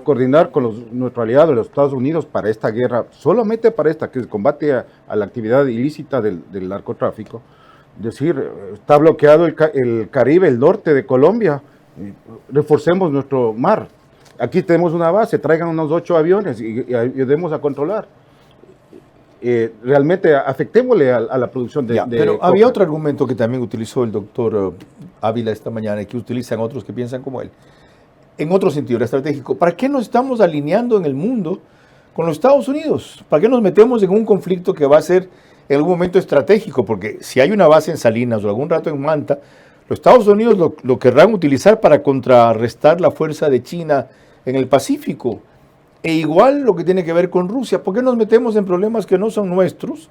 coordinar con nuestro aliado, los Estados Unidos, para esta guerra, solamente para esta, que es el combate a la actividad ilícita del narcotráfico. decir, está bloqueado el Caribe, el norte de Colombia, reforcemos nuestro mar. Aquí tenemos una base, traigan unos 8 aviones y ayudemos a controlar. Realmente afectémosle a la producción de pero coca. había otro argumento que también utilizó el doctor Ávila esta mañana y que utilizan otros que piensan como él. En otro sentido, estratégico. ¿Para qué nos estamos alineando en el mundo con los Estados Unidos? ¿Para qué nos metemos en un conflicto que va a ser en algún momento estratégico? Porque si hay una base en Salinas o algún rato en Manta, los Estados Unidos lo querrán utilizar para contrarrestar la fuerza de China en el Pacífico. E igual lo que tiene que ver con Rusia. ¿Por qué nos metemos en problemas que no son nuestros,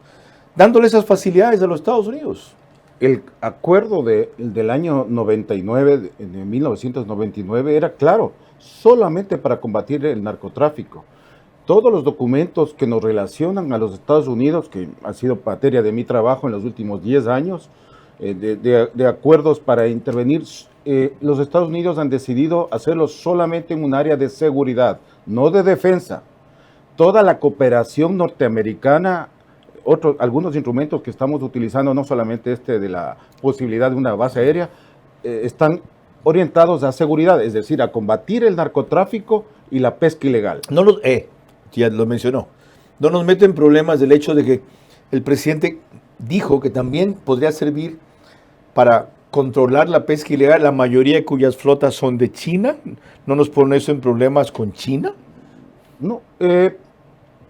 dándole esas facilidades a los Estados Unidos? El acuerdo del año 99, de 1999, era claro, solamente para combatir el narcotráfico. Todos los documentos que nos relacionan a los Estados Unidos, que ha sido materia de mi trabajo en los últimos 10 años, de acuerdos para intervenir, los Estados Unidos han decidido hacerlo solamente en un área de seguridad, no de defensa. Toda la cooperación norteamericana, algunos instrumentos que estamos utilizando, no solamente de la posibilidad de una base aérea, están orientados a seguridad, es decir, a combatir el narcotráfico y la pesca ilegal. Ya lo mencionó, no nos mete en problemas del hecho de que el presidente dijo que también podría servir para controlar la pesca ilegal, la mayoría de cuyas flotas son de China. ¿No nos pone eso en problemas con China? No,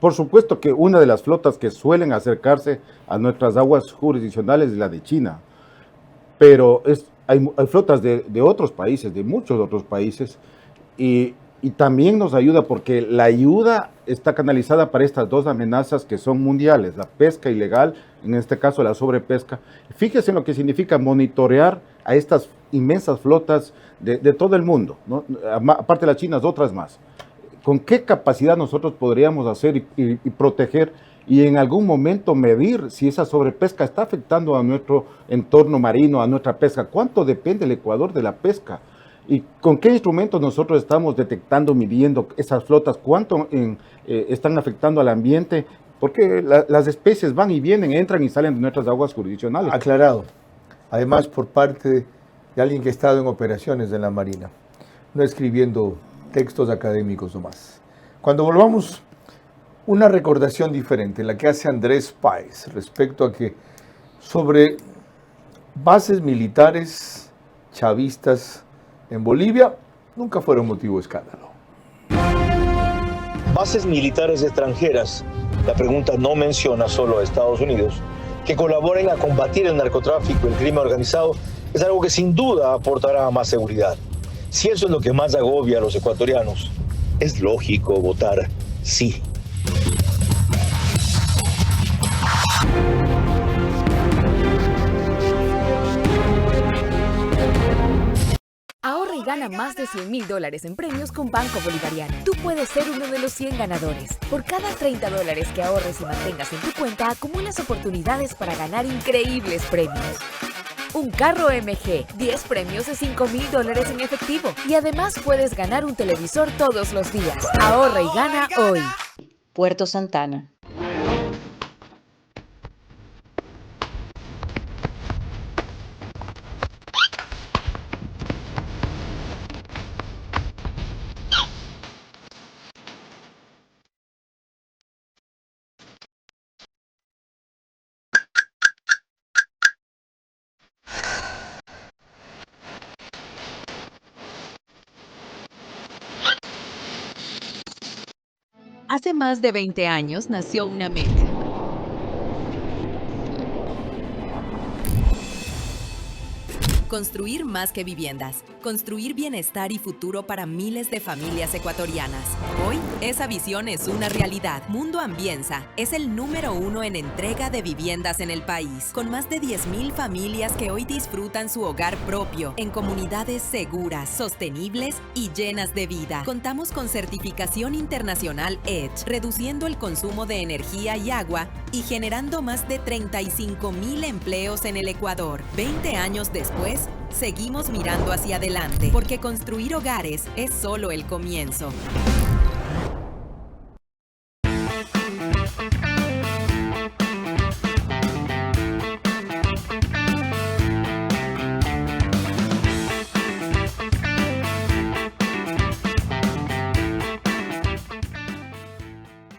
por supuesto que una de las flotas que suelen acercarse a nuestras aguas jurisdiccionales es la de China, pero hay flotas de otros países, de muchos otros países, y también nos ayuda porque la ayuda está canalizada para estas dos amenazas que son mundiales, la pesca ilegal, en este caso la sobrepesca. Fíjese en lo que significa monitorear a estas inmensas flotas de todo el mundo, ¿no? Aparte de las chinas, otras más. ¿Con qué capacidad nosotros podríamos hacer y proteger y en algún momento medir si esa sobrepesca está afectando a nuestro entorno marino, a nuestra pesca? ¿Cuánto depende el Ecuador de la pesca? ¿Y con qué instrumentos nosotros estamos detectando, midiendo esas flotas? ¿Cuánto están afectando al ambiente? Porque las especies van y vienen, entran y salen de nuestras aguas jurisdiccionales. Aclarado. Además, por parte de alguien que ha estado en operaciones de la Marina, no escribiendo textos académicos nomás. Cuando volvamos, una recordación diferente, la que hace Andrés Páez, respecto a que sobre bases militares chavistas en Bolivia nunca fueron motivo de escándalo. Bases militares extranjeras, la pregunta no menciona solo a Estados Unidos, que colaboren a combatir el narcotráfico y el crimen organizado, es algo que sin duda aportará a más seguridad. Si eso es lo que más agobia a los ecuatorianos, es lógico votar sí. Ahorra y gana más de $100,000 en premios con Banco Bolivariano. Tú puedes ser uno de los 100 ganadores. Por cada $30 que ahorres y mantengas en tu cuenta, acumulas oportunidades para ganar increíbles premios. Un carro MG, 10 premios de $5,000 en efectivo. Y además puedes ganar un televisor todos los días. Ahorra y gana hoy. Puerto Santana. Hace más de 20 años nació una meta. Construir más que viviendas. Construir bienestar y futuro para miles de familias ecuatorianas. Hoy, esa visión es una realidad. Mundo Ambienza es el número 1 en entrega de viviendas en el país, con más de 10,000 familias que hoy disfrutan su hogar propio, en comunidades seguras, sostenibles y llenas de vida. Contamos con certificación internacional EDGE, reduciendo el consumo de energía y agua y generando más de 35,000 empleos en el Ecuador. 20 años después, seguimos mirando hacia adelante, porque construir hogares es solo el comienzo.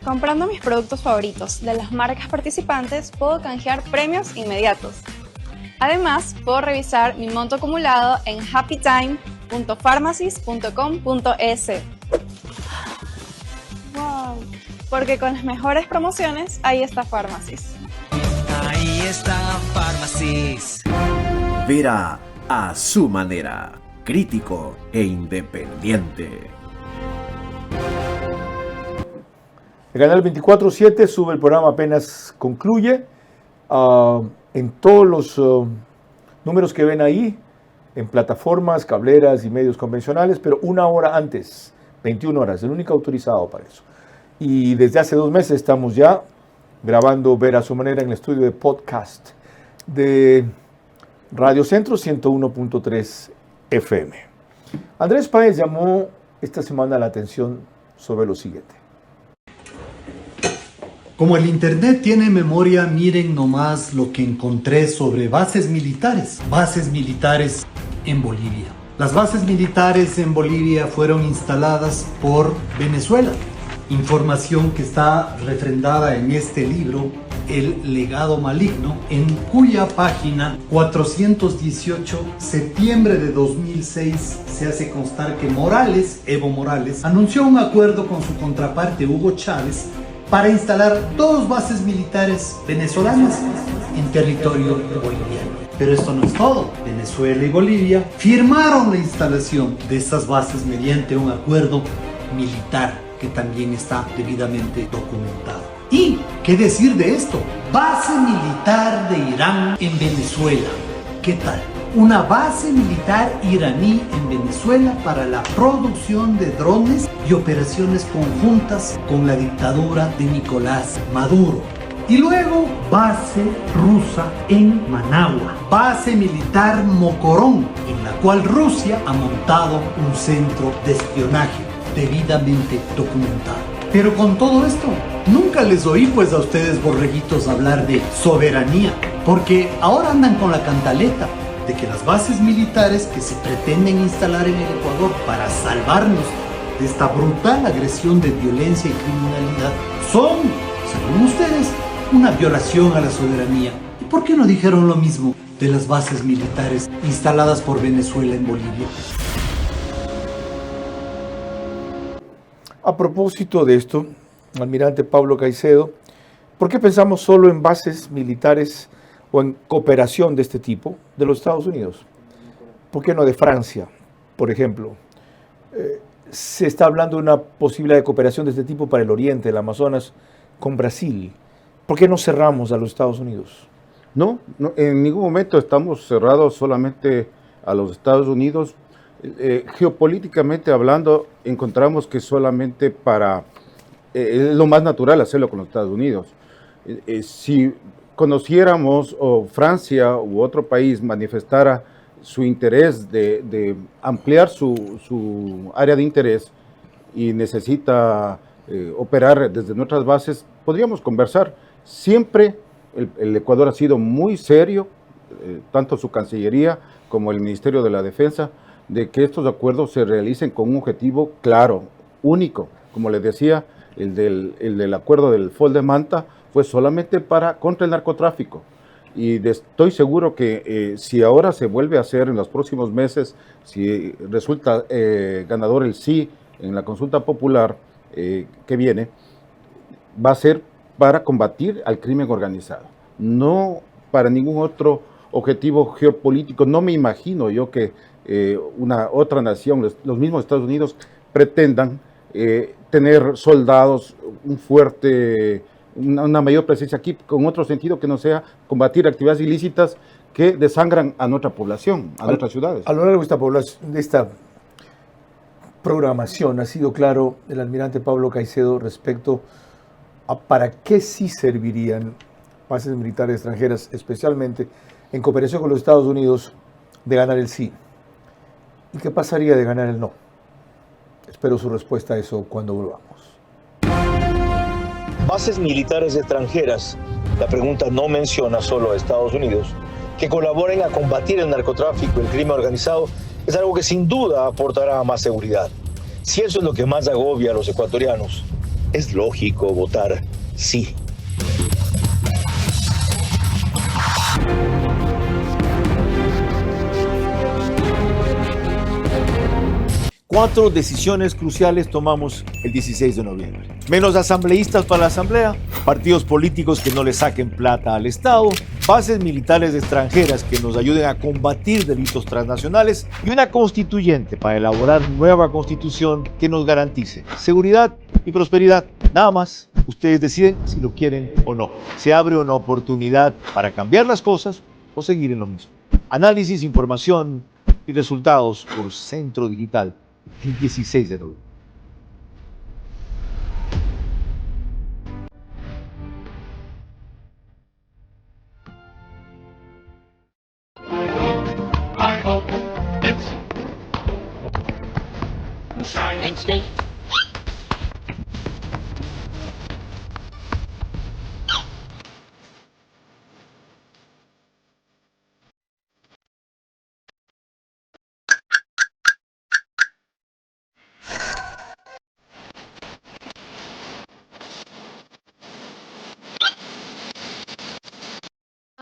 Comprando mis productos favoritos de las marcas participantes, puedo canjear premios inmediatos. Además, puedo revisar mi monto acumulado en happytime.pharmacies.com.es. ¡Wow! Porque con las mejores promociones, ahí está Pharmacies. Ahí está Pharmacies. Vera a su manera, crítico e independiente. El canal 24/7 sube el programa apenas concluye. En todos los números que ven ahí, en plataformas, cableras y medios convencionales, pero 1 hora antes, 21 horas, el único autorizado para eso. Y desde hace 2 meses estamos ya grabando Ver a su manera en el estudio de podcast de Radio Centro 101.3 FM. Andrés Páez llamó esta semana la atención sobre lo siguiente. Como el internet tiene memoria, miren nomás lo que encontré sobre bases militares en Bolivia. Las bases militares en Bolivia fueron instaladas por Venezuela. Información que está refrendada en este libro, El legado maligno, en cuya página 418, septiembre de 2006, se hace constar que Evo Morales, anunció un acuerdo con su contraparte Hugo Chávez para instalar 2 bases militares venezolanas en territorio boliviano. Pero esto no es todo. Venezuela y Bolivia firmaron la instalación de estas bases mediante un acuerdo militar que también está debidamente documentado. ¿Y qué decir de esto? Base militar de Irán en Venezuela. ¿Qué tal? Una base militar iraní en Venezuela para la producción de drones y operaciones conjuntas con la dictadura de Nicolás Maduro. Y luego, base rusa en Managua, base militar Mocorón, en la cual Rusia ha montado un centro de espionaje debidamente documentado. Pero con todo esto, nunca les oí pues a ustedes borreguitos hablar de soberanía, porque ahora andan con la cantaleta de que las bases militares que se pretenden instalar en el Ecuador para salvarnos de esta brutal agresión de violencia y criminalidad son, según ustedes, una violación a la soberanía. ¿Y por qué no dijeron lo mismo de las bases militares instaladas por Venezuela en Bolivia? A propósito de esto, almirante Pablo Caicedo, ¿por qué pensamos solo en bases militares o en cooperación de este tipo de los Estados Unidos? ¿Por qué no de Francia, por ejemplo? Se está hablando de una posibilidad de cooperación de este tipo para el oriente, el Amazonas, con Brasil. ¿Por qué no cerramos a los Estados Unidos? No, en ningún momento estamos cerrados solamente a los Estados Unidos. Geopolíticamente hablando, encontramos que solamente es lo más natural hacerlo con los Estados Unidos. Si conociéramos o Francia u otro país manifestara su interés de ampliar su área de interés y necesita operar desde nuestras bases, podríamos conversar. Siempre el Ecuador ha sido muy serio, tanto su Cancillería como el Ministerio de la Defensa, de que estos acuerdos se realicen con un objetivo claro, único. Como les decía, el del acuerdo del FOL de Manta fue solamente contra el narcotráfico. Y estoy seguro que si ahora se vuelve a hacer en los próximos meses, si resulta ganador el sí en la consulta popular que viene, va a ser para combatir al crimen organizado, no para ningún otro objetivo geopolítico. No me imagino yo que una otra nación, los mismos Estados Unidos, pretendan tener soldados, una mayor presencia aquí, con otro sentido que no sea combatir actividades ilícitas que desangran a nuestra población, a nuestras ciudades. A lo largo de esta programación ha sido claro el almirante Pablo Caicedo respecto a para qué sí servirían bases militares extranjeras, especialmente en cooperación con los Estados Unidos, de ganar el sí. ¿Y qué pasaría de ganar el no? Espero su respuesta a eso cuando volvamos. Bases militares extranjeras, la pregunta no menciona solo a Estados Unidos, que colaboren a combatir el narcotráfico y el crimen organizado, es algo que sin duda aportará más seguridad. Si eso es lo que más agobia a los ecuatorianos, es lógico votar sí. Cuatro decisiones cruciales tomamos el 16 de noviembre. Menos asambleístas para la asamblea, partidos políticos que no le saquen plata al Estado, bases militares extranjeras que nos ayuden a combatir delitos transnacionales y una constituyente para elaborar nueva constitución que nos garantice seguridad y prosperidad. Nada más, ustedes deciden si lo quieren o no. Se abre una oportunidad para cambiar las cosas o seguir en lo mismo. Análisis, información y resultados por Centro Digital. El 16 de noviembre.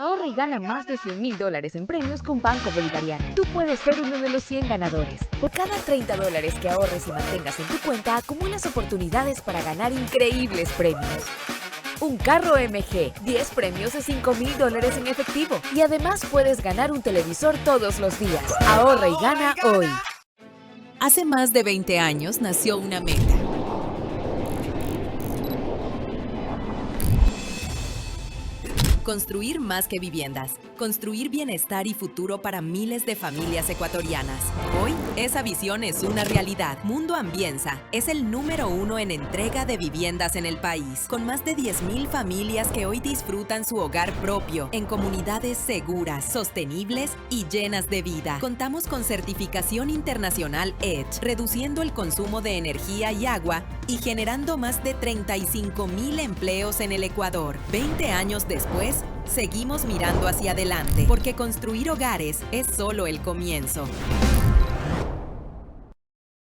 Ahorra y gana más de $100,000 en premios con Banco Bolivariano. Tú puedes ser uno de los 100 ganadores. Por cada $30 que ahorres y mantengas en tu cuenta, acumulas oportunidades para ganar increíbles premios. Un carro MG, 10 premios de $5,000 en efectivo. Y además puedes ganar un televisor todos los días. Ahorra y gana hoy. Hace más de 20 años nació una meta. Construir más que viviendas. Construir bienestar y futuro para miles de familias ecuatorianas. Hoy, esa visión es una realidad. Mundo Ambienza es el número 1 en entrega de viviendas en el país, con más de 10,000 familias que hoy disfrutan su hogar propio, en comunidades seguras, sostenibles y llenas de vida. Contamos con certificación internacional EDGE, reduciendo el consumo de energía y agua y generando más de 35,000 empleos en el Ecuador. 20 años después, seguimos mirando hacia adelante, porque construir hogares es solo el comienzo.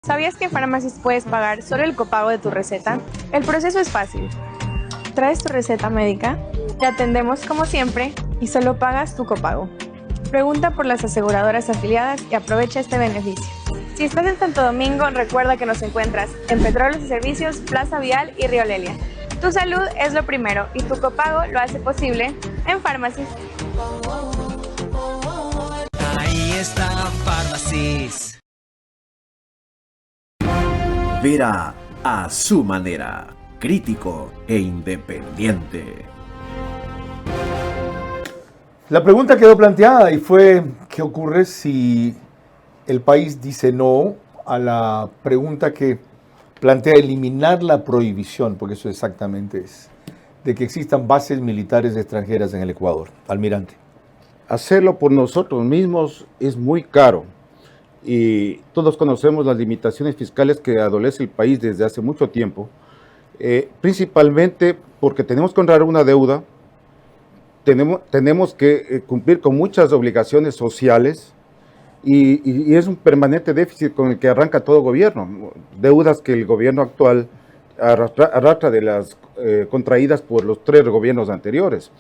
¿Sabías que en Pharmacies puedes pagar solo el copago de tu receta? El proceso es fácil. Traes tu receta médica, te atendemos como siempre y solo pagas tu copago. Pregunta por las aseguradoras afiliadas y aprovecha este beneficio. Si estás en Santo Domingo, recuerda que nos encuentras en Petróleos y Servicios, Plaza Vial y Río Lelia. Tu salud es lo primero y tu copago lo hace posible en Pharmacies. Ahí está Pharmacies. Verá a su manera, crítico e independiente. La pregunta quedó planteada y fue, ¿qué ocurre si el país dice no a la pregunta que plantea eliminar la prohibición, porque eso exactamente es, de que existan bases militares extranjeras en el Ecuador? Almirante. Hacerlo por nosotros mismos es muy caro y todos conocemos las limitaciones fiscales que adolece el país desde hace mucho tiempo, principalmente porque tenemos que honrar una deuda, tenemos que cumplir con muchas obligaciones sociales y es un permanente déficit con el que arranca todo gobierno, deudas que el gobierno actual arrastra de las contraídas por los 3 gobiernos anteriores.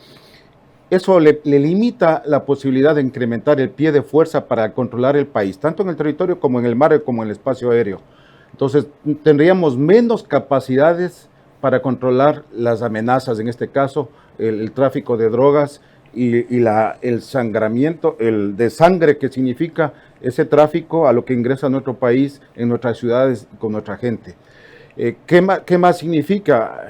Eso le limita la posibilidad de incrementar el pie de fuerza para controlar el país, tanto en el territorio como en el mar como en el espacio aéreo. Entonces tendríamos menos capacidades para controlar las amenazas, en este caso el tráfico de drogas y el sangramiento, el desangre que significa ese tráfico a lo que ingresa a nuestro país, en nuestras ciudades, con nuestra gente. ¿Qué más significa?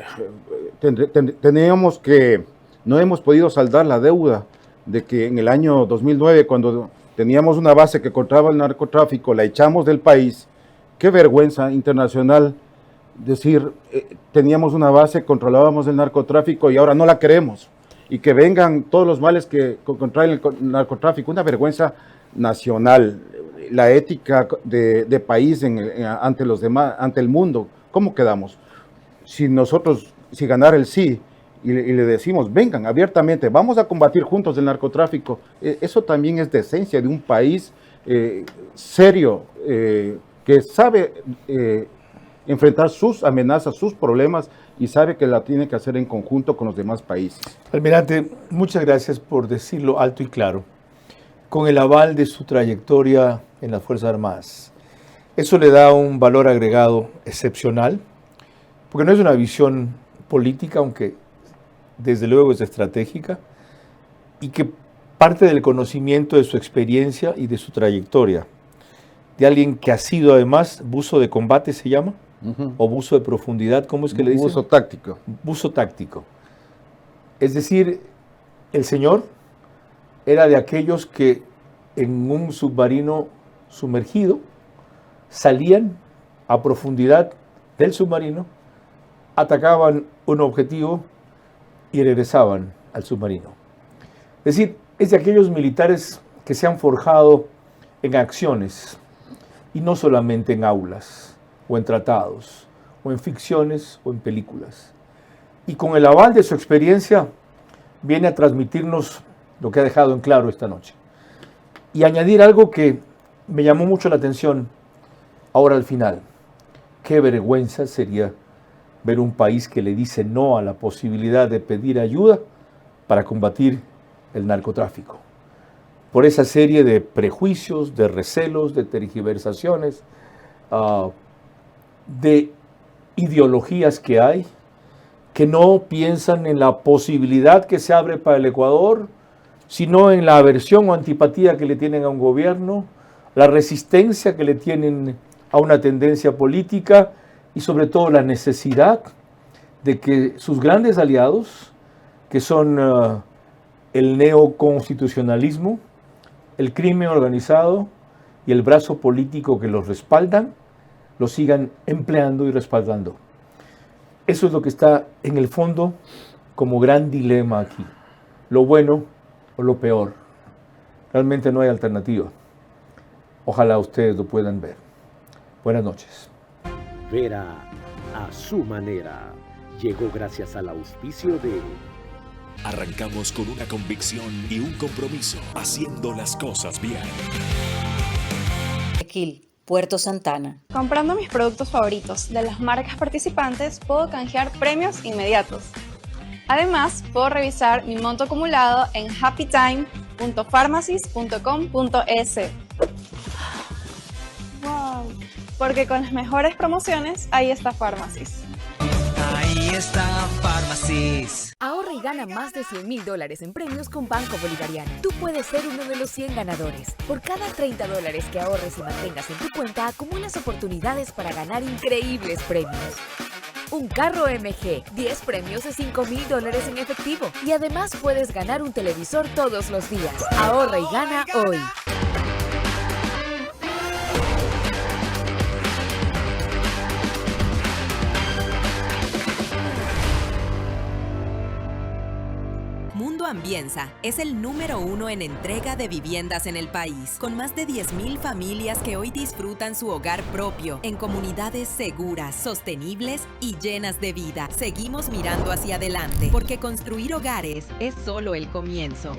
Teníamos que, no hemos podido saldar la deuda de que en el año 2009, cuando teníamos una base que controlaba el narcotráfico, la echamos del país. Qué vergüenza internacional decir, teníamos una base, controlábamos el narcotráfico y ahora no la queremos. Y que vengan todos los males que contraen el narcotráfico, una vergüenza nacional, la ética de país ante los demás, ante el mundo. ¿Cómo quedamos? Si ganar el sí y le decimos, vengan abiertamente, vamos a combatir juntos el narcotráfico, eso también es decencia de un país serio, que sabe enfrentar sus amenazas, sus problemas, y sabe que la tiene que hacer en conjunto con los demás países. Almirante, muchas gracias por decirlo alto y claro, con el aval de su trayectoria en las Fuerzas Armadas. Eso le da un valor agregado excepcional, porque no es una visión política, aunque desde luego es estratégica, y que parte del conocimiento de su experiencia y de su trayectoria, de alguien que ha sido además buzo de combate, ¿se llama? O buzo de profundidad, ¿cómo es que le dicen? Buzo táctico. Buzo táctico. Es decir, el señor era de aquellos que en un submarino sumergido salían a profundidad del submarino, atacaban un objetivo y regresaban al submarino. Es decir, es de aquellos militares que se han forjado en acciones y no solamente en aulas, o en tratados, o en ficciones, o en películas. Y con el aval de su experiencia, viene a transmitirnos lo que ha dejado en claro esta noche. Y añadir algo que me llamó mucho la atención ahora al final. Qué vergüenza sería ver un país que le dice no a la posibilidad de pedir ayuda para combatir el narcotráfico. Por esa serie de prejuicios, de recelos, de tergiversaciones, de ideologías que hay, que no piensan en la posibilidad que se abre para el Ecuador, sino en la aversión o antipatía que le tienen a un gobierno, la resistencia que le tienen a una tendencia política y sobre todo la necesidad de que sus grandes aliados, que son el neoconstitucionalismo, el crimen organizado y el brazo político que los respaldan, lo sigan empleando y respaldando. Eso es lo que está en el fondo como gran dilema aquí. Lo bueno o lo peor. Realmente no hay alternativa. Ojalá ustedes lo puedan ver. Buenas noches. Vera a su manera. Llegó gracias al auspicio de... Arrancamos con una convicción y un compromiso, haciendo las cosas bien. Guayaquil, Puerto Santana. Comprando mis productos favoritos de las marcas participantes, puedo canjear premios inmediatos. Además, puedo revisar mi monto acumulado en happytime.pharmacies.com.es. ¡Wow! Porque con las mejores promociones, ahí está Pharmacies. Ahí está Pharmacies. Ahorra y gana más de $100,000 en premios con Banco Bolivariano. Tú puedes ser uno de los 100 ganadores. Por cada $30 que ahorres y mantengas en tu cuenta, acumulas oportunidades para ganar increíbles premios. Un carro MG, 10 premios de $5,000 en efectivo. Y además puedes ganar un televisor todos los días. Ahorra y gana hoy. Mundo Ambienza es el número 1 en entrega de viviendas en el país, con más de 10,000 familias que hoy disfrutan su hogar propio en comunidades seguras, sostenibles y llenas de vida. Seguimos mirando hacia adelante, porque construir hogares es solo el comienzo.